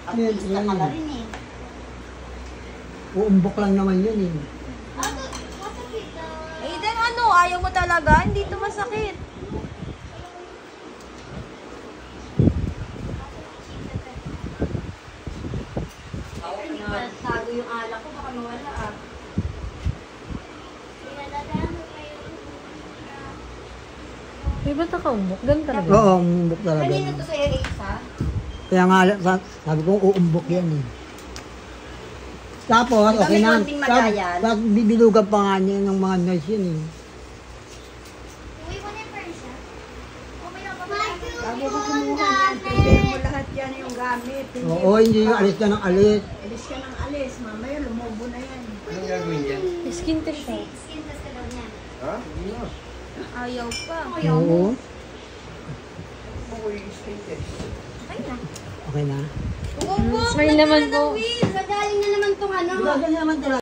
Artista ka na rin eh. Uumbok lang naman yun eh. Aiden, ano? Ayaw mo talaga? Hindi ito masakit. Tago yung alak ko, baka mawala ah. May ba't nakaumbok? Ganun talaga. Oo, uumbok talaga. Kanina to sa'yo, Isa? Kaya nga, sabi ko, uumbok yan eh. Tapos, Di ba okay may na. konting magayan? Tapos, bibilugan pa nga niya ng mga nurse yun eh. Bago ko kumuha yan, prepare mo lahat yan yung gamit. Hindi Oo, hindi yung alis ka ng alis. alis ka ng alis, mamaya lumubo na yan. Anong gagawin dyan? Skin test siya. Skin test ka daw niyan. Ha? Ayaw pa. Oo. Ako yung skater. Okay na. Okay na. Smile naman po. Gagaling na naman tong ano. Gagaling naman talaga.